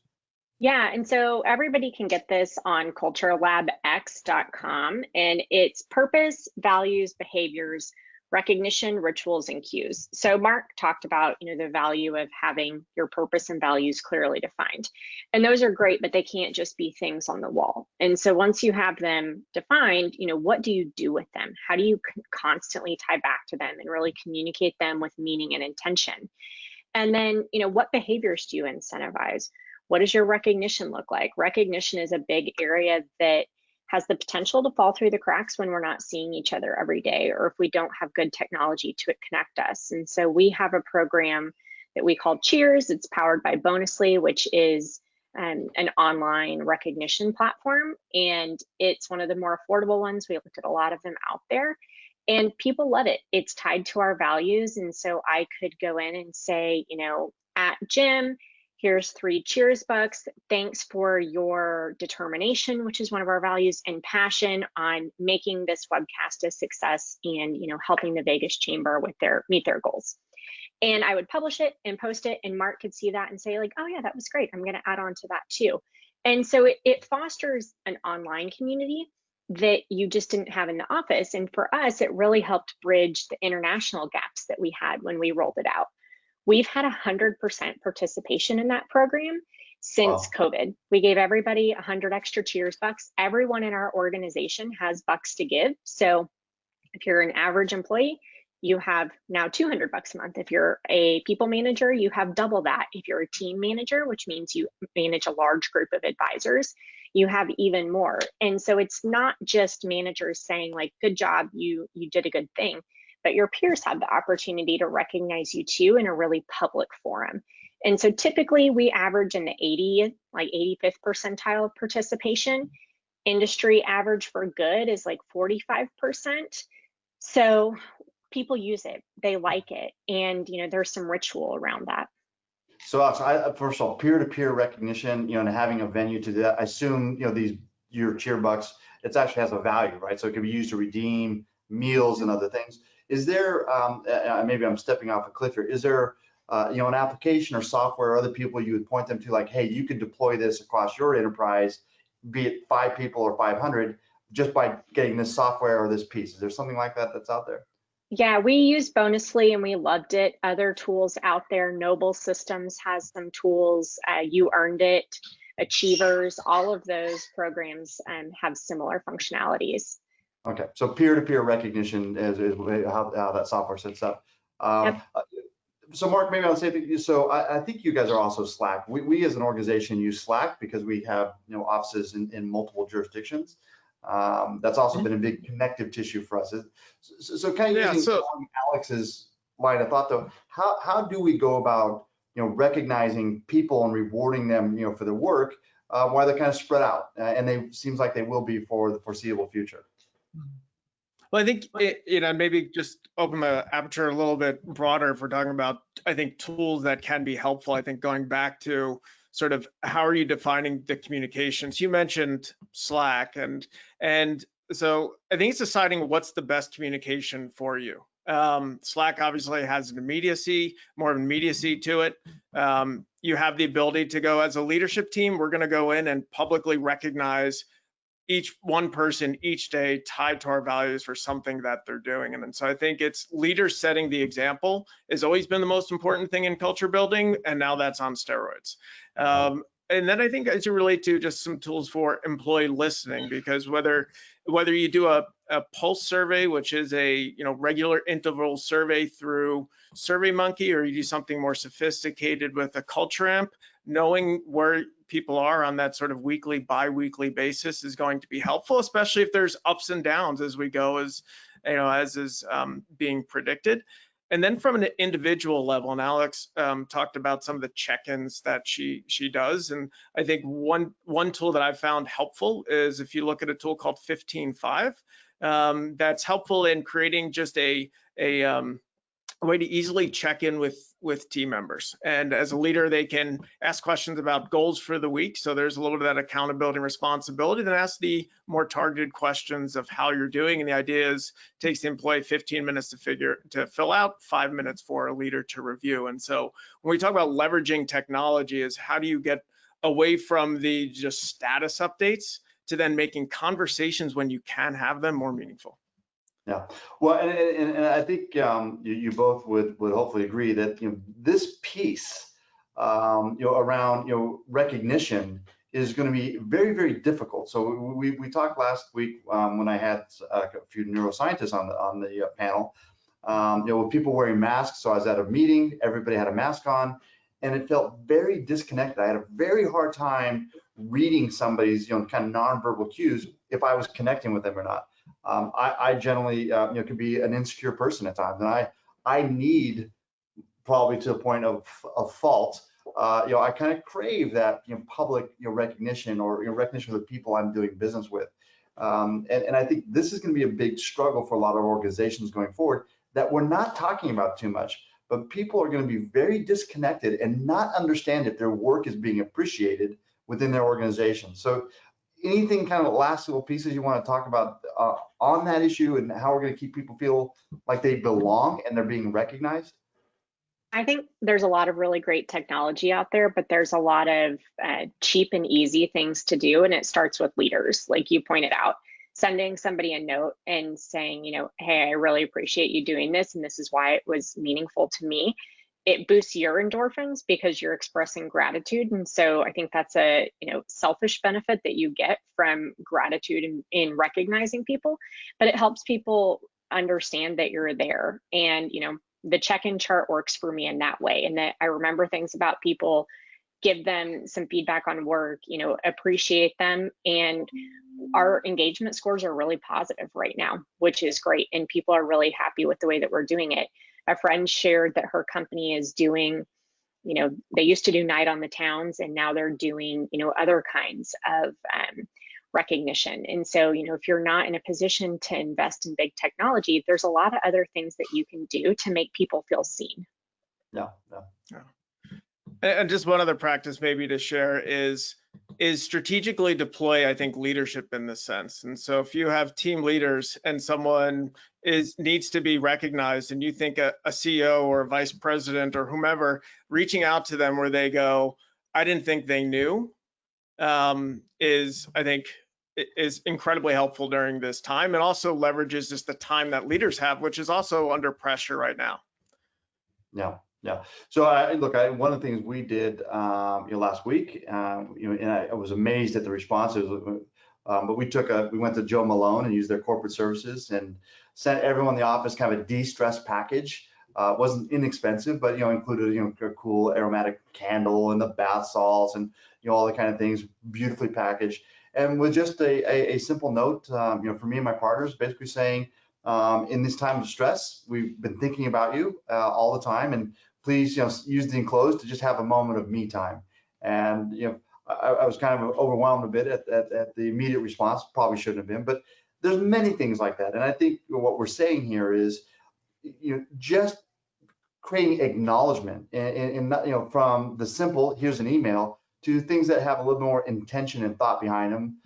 Yeah, and so everybody can get this on culturelabx.com, and it's purpose, values, behaviors, recognition, rituals, and cues. So Mark talked about, the value of having your purpose and values clearly defined. And those are great, but they can't just be things on the wall. And so once you have them defined, what do you do with them? How do you constantly tie back to them and really communicate them with meaning and intention? And then, what behaviors do you incentivize? What does your recognition look like? Recognition is a big area that has the potential to fall through the cracks when we're not seeing each other every day, or if we don't have good technology to connect us. And so we have a program that we call Cheers. It's powered by Bonusly, which is an online recognition platform. And it's one of the more affordable ones. We looked at a lot of them out there. And people love it. It's tied to our values. And so I could go in and say, at Jim, here's 3 Cheers bucks. Thanks for your determination, which is one of our values, and passion on making this webcast a success and, helping the Vegas Chamber with meet their goals. And I would publish it and post it, and Mark could see that and say, like, oh yeah, that was great. I'm going to add on to that too. And so it fosters an online community that you just didn't have in the office. And for us, it really helped bridge the international gaps that we had when we rolled it out. We've had 100% participation in that program since COVID. We gave everybody 100 extra Cheers bucks. Everyone in our organization has bucks to give. So if you're an average employee, you have now 200 bucks a month. If you're a people manager, you have double that. If you're a team manager, which means you manage a large group of advisors, you have even more. And so it's not just managers saying, like, good job, you did a good thing, but your peers have the opportunity to recognize you too in a really public forum. And so typically we average in the 85th percentile of participation. Industry average for good is like 45%. So people use it, they like it, and there's some ritual around that. So first of all, peer-to-peer recognition, and having a venue to do that. I assume your Cheer bucks, it actually has a value, right? So it can be used to redeem meals and other things. Is there maybe I'm stepping off a cliff here? Is there an application or software or other people you would point them to, like, hey, you could deploy this across your enterprise, be it 5 people or 500, just by getting this software or this piece? Is there something like that that's out there? Yeah, we use Bonusly and we loved it. Other tools out there, Noble Systems has some tools, You Earned It, Achievers, all of those programs have similar functionalities. Okay, so peer-to-peer recognition is how that software sets up. Yep. So Mark, maybe I'll say that. So I think you guys are also Slack. We as an organization use Slack because we have offices in multiple jurisdictions. That's also been a big connective tissue for us. So kind of using Alex's line of thought, though, how do we go about recognizing people and rewarding them for their work while they're kind of spread out, and they seems like they will be for the foreseeable future? Well, I think maybe just open the aperture a little bit broader if we're talking about, I think, tools that can be helpful. I think going back to sort of how are you defining the communications? You mentioned Slack, and so I think it's deciding what's the best communication for you. Slack obviously has an more of an immediacy to it. You have the ability to go, as a leadership team, we're going to go in and publicly recognize each one person each day tied to our values for something that they're doing. And so I think it's leaders setting the example has always been the most important thing in culture building, and now that's on steroids. And then I think as you relate to just some tools for employee listening, because whether you do a pulse survey, which is a regular interval survey through SurveyMonkey, or you do something more sophisticated with a culture amp, knowing where people are on that sort of weekly, bi-weekly basis is going to be helpful, especially if there's ups and downs as we go, as is being predicted. And then from an individual level, and Alex talked about some of the check-ins that she does, and I think one tool that I've found helpful is if you look at a tool called 15.5, that's helpful in creating just a way to easily check in with team members. And as a leader, they can ask questions about goals for the week. So there's a little bit of that accountability and responsibility. Then ask the more targeted questions of how you're doing. And the idea is it takes the employee 15 minutes to fill out, 5 minutes for a leader to review. And so when we talk about leveraging technology, is how do you get away from the just status updates to then making conversations when you can have them more meaningful. Yeah, well, and I think you both would hopefully agree that this piece around recognition is going to be very, very difficult. So we talked last week when I had a few neuroscientists on the panel. With people wearing masks. So I was at a meeting, everybody had a mask on, and it felt very disconnected. I had a very hard time reading somebody's kind of nonverbal cues if I was connecting with them or not. I generally could be an insecure person at times, and I need, probably to the point of fault, I kind of crave that public recognition or recognition of the people I'm doing business with. And I think this is going to be a big struggle for a lot of organizations going forward that we're not talking about too much, but people are going to be very disconnected and not understand if their work is being appreciated within their organization. So anything kind of last little pieces you want to talk about on that issue and how we're going to keep people feel like they belong and they're being recognized? I think there's a lot of really great technology out there, but there's a lot of cheap and easy things to do. And it starts with leaders, like you pointed out, sending somebody a note and saying, hey, I really appreciate you doing this, and this is why it was meaningful to me. It boosts your endorphins because you're expressing gratitude. And so I think that's a selfish benefit that you get from gratitude in recognizing people, but it helps people understand that you're there. And the check-in chart works for me in that way, and that I remember things about people, give them some feedback on work, appreciate them. And our engagement scores are really positive right now, which is great. And people are really happy with the way that we're doing it. A friend shared that her company is doing, they used to do night on the towns, and now they're doing, other kinds of recognition. And so, if you're not in a position to invest in big technology, there's a lot of other things that you can do to make people feel seen. Yeah. And just one other practice maybe to share is strategically deploy, I think, leadership in this sense. And so if you have team leaders and someone needs to be recognized, and you think a CEO or a vice president or whomever, reaching out to them where they go, I didn't think they knew, is, I think, is incredibly helpful during this time, and also leverages just the time that leaders have, which is also under pressure right now. Yeah. So one of the things we did last week, and I was amazed at the responses. But we went to Joe Malone and used their corporate services and sent everyone in the office kind of a de-stress package. It wasn't inexpensive, but included a cool aromatic candle and the bath salts and all the kind of things, beautifully packaged. And with just a simple note, for me and my partners, basically saying, in this time of stress, we've been thinking about you all the time, and please, use the enclosed to just have a moment of me time. And I was kind of overwhelmed a bit at the immediate response. Probably shouldn't have been, but there's many things like that. And I think what we're saying here is, just creating acknowledgement, and not, from the simple, here's an email, to things that have a little more intention and thought behind them,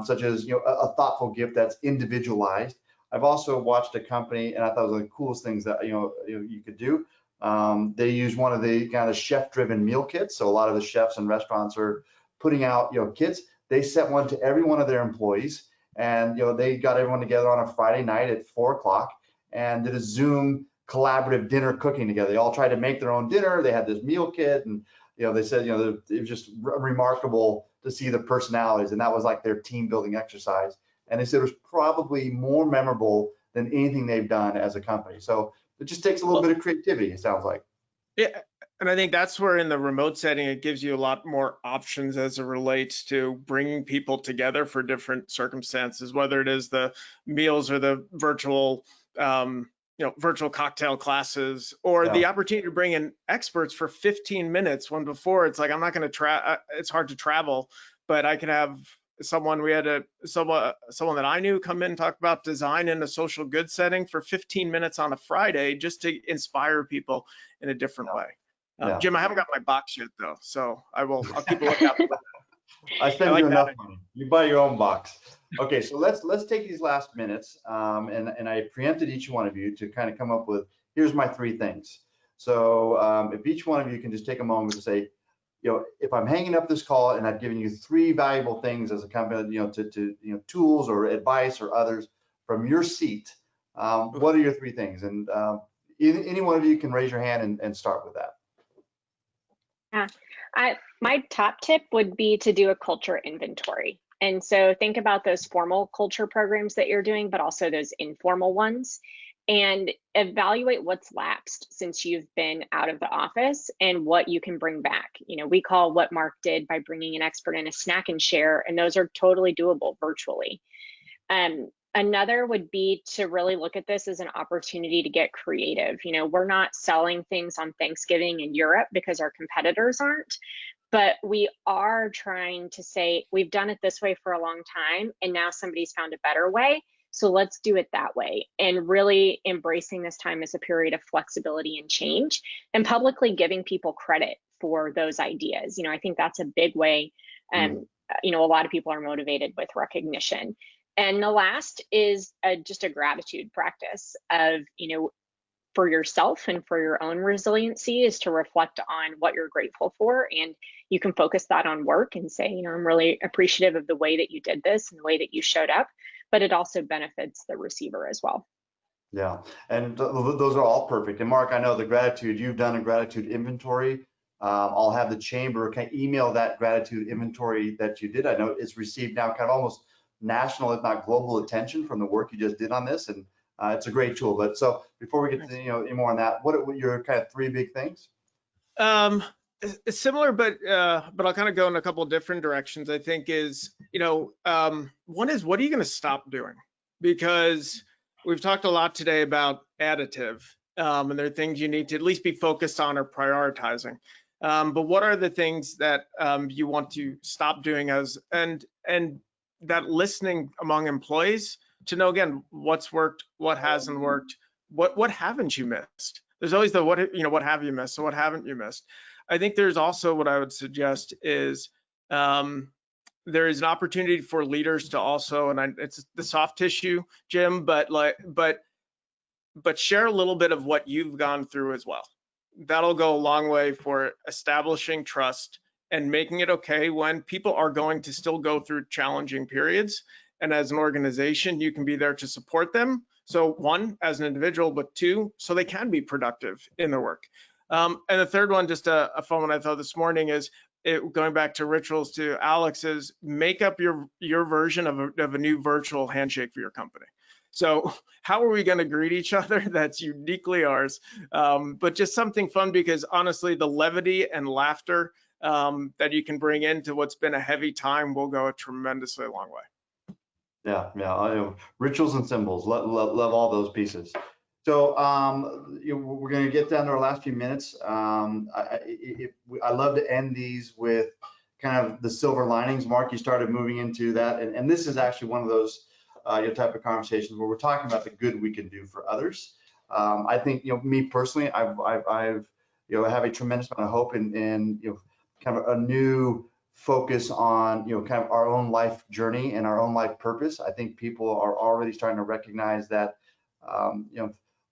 such as a thoughtful gift that's individualized. I've also watched a company, and I thought it was one of the coolest things that you could do. They use one of the kind of chef-driven meal kits. So a lot of the chefs and restaurants are putting out kits. They sent one to every one of their employees, and they got everyone together on a Friday night at 4 o'clock and did a Zoom collaborative dinner cooking together. They all tried to make their own dinner. They had this meal kit, and they said it was just remarkable to see the personalities, and that was like their team building exercise. And they said it was probably more memorable than anything they've done as a company. So it just takes a little bit of creativity, it sounds like. Yeah, and I think that's where in the remote setting, it gives you a lot more options as it relates to bringing people together for different circumstances, whether it is the meals or the virtual, virtual cocktail classes, or the opportunity to bring in experts for 15 minutes, when before it's like, I'm not going to it's hard to travel, but I can have someone that I knew come in and talk about design in a social good setting for 15 minutes on a Friday, just to inspire people in a different way. Jim, I haven't got my box yet though, so I'll keep a lookout for that. I spend you enough money. You buy your own box. Okay, so let's take these last minutes, and I preempted each one of you to kind of come up with, here's my 3 things. So if each one of you can just take a moment to say, if I'm hanging up this call and I've given you 3 valuable things as a company, tools or advice or others from your seat, what are your 3 things? And any one of you can raise your hand and start with that. Yeah, my top tip would be to do a culture inventory. And so think about those formal culture programs that you're doing, but also those informal ones, and evaluate what's lapsed since you've been out of the office and what you can bring back. We call what Mark did by bringing an expert in a snack and share, and those are totally doable virtually. Another would be to really look at this as an opportunity to get creative. We're not selling things on Thanksgiving in Europe because our competitors aren't, but we are trying to say, we've done it this way for a long time, and now somebody's found a better way. So let's do it that way, and really embracing this time as a period of flexibility and change, and publicly giving people credit for those ideas. I think that's a big way. A lot of people are motivated with recognition. And the last is just a gratitude practice of, for yourself and for your own resiliency, is to reflect on what you're grateful for. And you can focus that on work and say, I'm really appreciative of the way that you did this and the way that you showed up, but it also benefits the receiver as well. Yeah, and those are all perfect. And Mark, I know the gratitude, you've done a gratitude inventory. I'll have the chamber kind of email that gratitude inventory that you did. I know it's received now kind of almost national, if not global, attention from the work you just did on this, and it's a great tool. But so before we get to any more on that, what are your kind of 3 big things? It's similar, but I'll kind of go in a couple of different directions. I think is one is, what are you going to stop doing? Because we've talked a lot today about additive, and there are things you need to at least be focused on or prioritizing. But what are the things that you want to stop doing and that listening among employees to know, again, what's worked, what hasn't worked, what haven't you missed? There's always the what have you missed? So what haven't you missed? I think there's also what I would suggest is there is an opportunity for leaders to also, and it's the soft tissue, Jim, but share a little bit of what you've gone through as well. That'll go a long way for establishing trust and making it okay when people are going to still go through challenging periods. And as an organization, you can be there to support them. So 1, as an individual, but 2, so they can be productive in their work. And the third one, just a fun one I thought this morning, is going back to rituals to Alex, is make up your version of a new virtual handshake for your company. So how are we going to greet each other? That's uniquely ours, but just something fun, because honestly, the levity and laughter that you can bring into what's been a heavy time will go a tremendously long way. Yeah. Rituals and symbols, love all those pieces. So we're going to get down to our last few minutes. I love to end these with kind of the silver linings. Mark, you started moving into that, and this is actually one of those type of conversations where we're talking about the good we can do for others. I think me personally, I've have a tremendous amount of hope in kind of a new focus on kind of our own life journey and our own life purpose. I think people are already starting to recognize that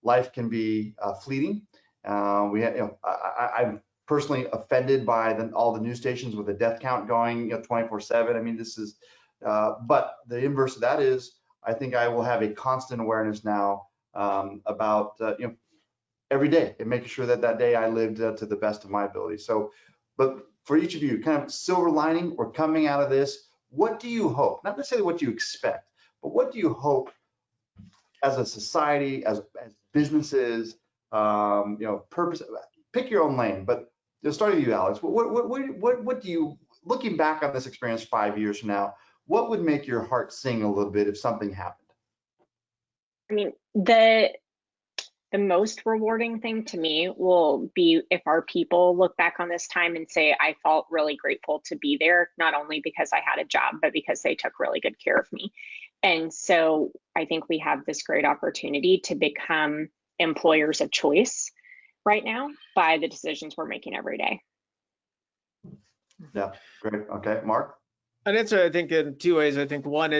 life can be fleeting. I'm personally offended by all the news stations with the death count going 24/7. I mean, this is but the inverse of that is, I think I will have a constant awareness now about every day, and making sure that day I lived to the best of my ability. So, but for each of you, kind of silver lining or coming out of this, what do you hope? Not necessarily what you expect, but what do you hope as a society, as businesses, purpose? Pick your own lane. But starting with you, Alex, what do you, looking back on this experience 5 years from now, what would make your heart sing a little bit if something happened? I mean, the most rewarding thing to me will be if our people look back on this time and say, I felt really grateful to be there, not only because I had a job, but because they took really good care of me. And so I think we have this great opportunity to become employers of choice right now by the decisions we're making every day. Yeah, great. Okay, Mark? I'd answer, I think, in 2 ways. I think one,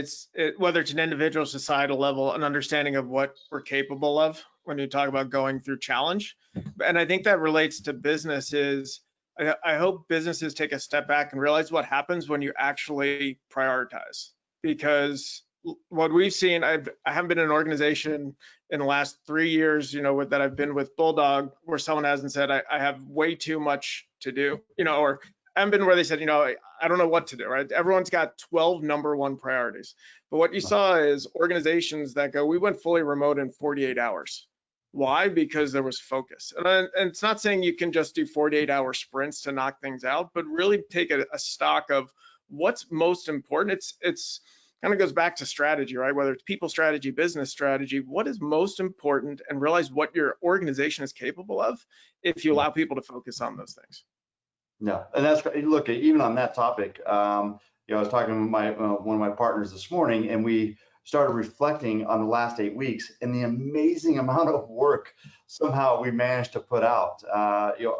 whether it's an individual, societal level, an understanding of what we're capable of when you talk about going through challenge. And I think that relates to businesses. I hope businesses take a step back and realize what happens when you actually prioritize. Because what we've seen, I haven't been in an organization in the last 3 years, that I've been with Bulldog, where someone hasn't said, I have way too much to do, or I haven't been where they said, I don't know what to do, right? Everyone's got 12 number one priorities. But what you saw is organizations that go, we went fully remote in 48 hours. Why? Because there was focus. And it's not saying you can just do 48-hour sprints to knock things out, but really take a stock of what's most important. It's kind of goes back to strategy, right? Whether it's people strategy, business strategy, what is most important, and realize what your organization is capable of if you allow people to focus on those things. Yeah, and that's, look, even on that topic, I was talking with one of my partners this morning, and we started reflecting on the last 8 weeks and the amazing amount of work somehow we managed to put out,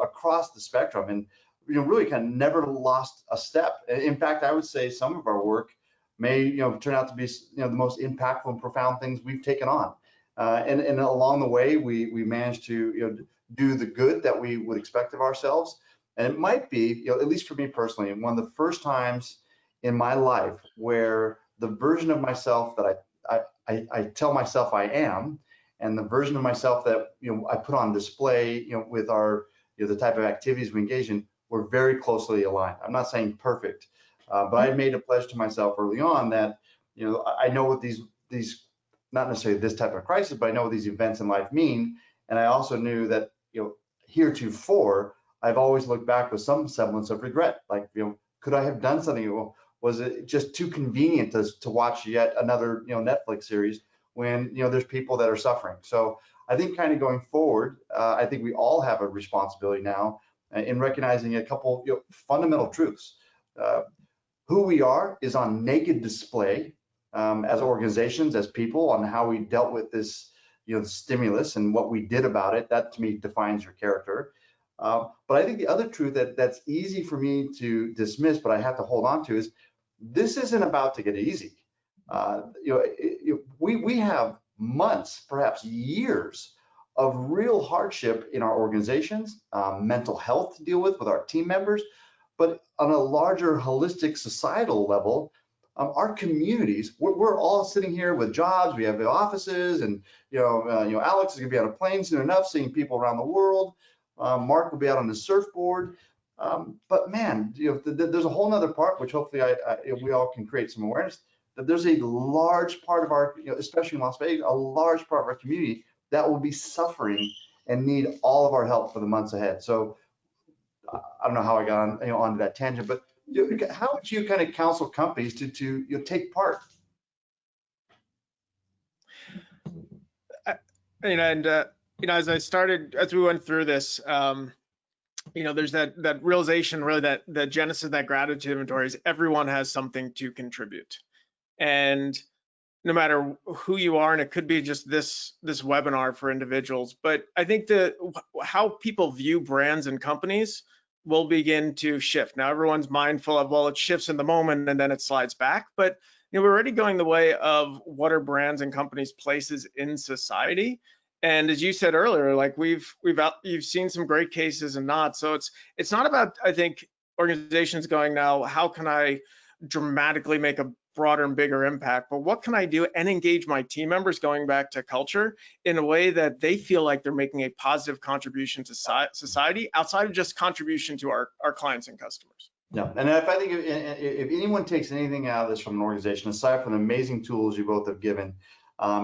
across the spectrum, and really kind of never lost a step. In fact, I would say some of our work may turn out to be the most impactful and profound things we've taken on, and along the way we managed to do the good that we would expect of ourselves. And it might be, at least for me personally, one of the first times in my life where the version of myself that I tell myself I am, and the version of myself that I put on display, with our the type of activities we engage in, were very closely aligned. I'm not saying perfect, but I made a pledge to myself early on that I know what these not necessarily this type of crisis, but I know what these events in life mean, and I also knew that heretofore I've always looked back with some semblance of regret, like could I have done something? Was it just too convenient to watch yet another Netflix series when there's people that are suffering? So I think kind of going forward, I think we all have a responsibility now in recognizing a couple fundamental truths. Who we are is on naked display as organizations, as people, on how we dealt with this stimulus and what we did about it. That to me defines your character. But I think the other truth that's easy for me to dismiss, but I have to hold on to, is this isn't about to get easy. We have months, perhaps years of real hardship in our organizations, mental health to deal with our team members, but on a larger holistic societal level, our communities, we're all sitting here with jobs, we have offices, and Alex is gonna be on a plane soon enough, seeing people around the world. Mark will be out on the surfboard, but man, there's a whole nother part, which hopefully we all can create some awareness, that there's a large part of our, especially in Las Vegas, a large part of our community that will be suffering and need all of our help for the months ahead. So I don't know how I got on, onto that tangent, but how would you kind of counsel companies to take part? As we went through this, there's that realization, really, that the genesis of that gratitude inventory is everyone has something to contribute. And no matter who you are, and it could be just this webinar for individuals, but I think how people view brands and companies will begin to shift. Now everyone's mindful of, well, it shifts in the moment and then it slides back, but we're already going the way of what are brands and companies' places in society. And as you said earlier, like you've seen some great cases and not. So it's not about, I think, organizations going, now how can I dramatically make a broader and bigger impact, but what can I do and engage my team members, going back to culture, in a way that they feel like they're making a positive contribution to society outside of just contribution to our clients and customers. Yeah, and if I think if anyone takes anything out of this from an organization, aside from the amazing tools you both have given,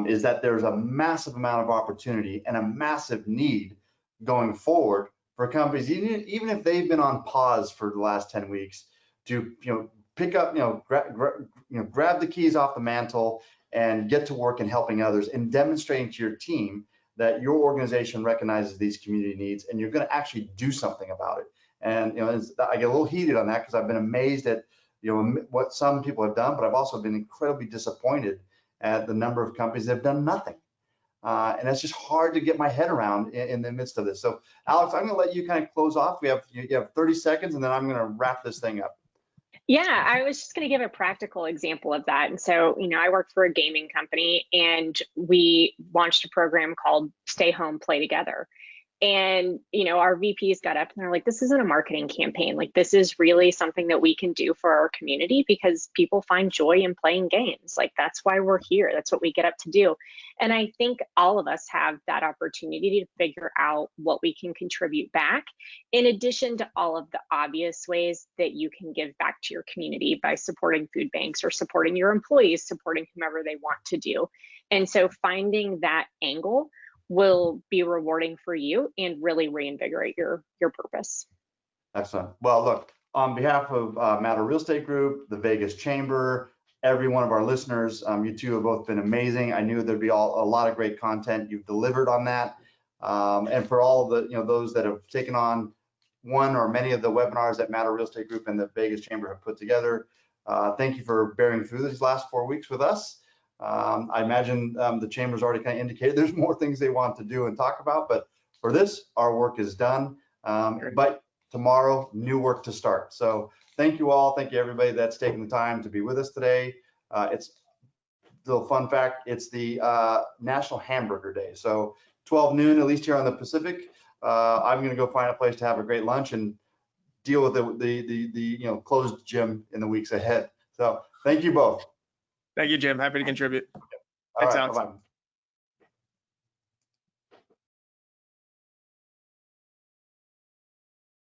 is that there's a massive amount of opportunity and a massive need going forward for companies, even if they've been on pause for the last 10 weeks, to pick up, grab the keys off the mantle and get to work in helping others and demonstrating to your team that your organization recognizes these community needs and you're going to actually do something about it. And I get a little heated on that because I've been amazed at what some people have done, but I've also been incredibly disappointed at the number of companies that have done nothing. And it's just hard to get my head around in the midst of this. So Alex, I'm going to let you kind of close off. You have 30 seconds, and then I'm going to wrap this thing up. Yeah, I was just going to give a practical example of that. And so, I work for a gaming company, and we launched a program called Stay Home, Play Together. And, our VPs got up and they're like, this isn't a marketing campaign. Like, this is really something that we can do for our community because people find joy in playing games. Like, that's why we're here. That's what we get up to do. And I think all of us have that opportunity to figure out what we can contribute back, in addition to all of the obvious ways that you can give back to your community by supporting food banks or supporting your employees, supporting whomever they want to do. And so finding that angle will be rewarding for you and really reinvigorate your purpose. Excellent. Well, look, on behalf of Matter Real Estate Group, the Vegas Chamber, every one of our listeners, you two have both been amazing. I knew there'd be a lot of great content. You've delivered on that. And for all of the, those that have taken on one or many of the webinars that Matter Real Estate Group and the Vegas Chamber have put together, thank you for bearing through these last 4 weeks with us. I imagine the Chamber's already kind of indicated there's more things they want to do and talk about, but for this, our work is done. But tomorrow, new work to start. So thank you all. Thank you everybody that's taking the time to be with us today. It's a little fun fact, it's the National Hamburger Day. So 12 noon, at least here on the Pacific, I'm gonna go find a place to have a great lunch and deal with the closed gym in the weeks ahead. So thank you both. Thank you, Jim. Happy to contribute. All right, bye-bye.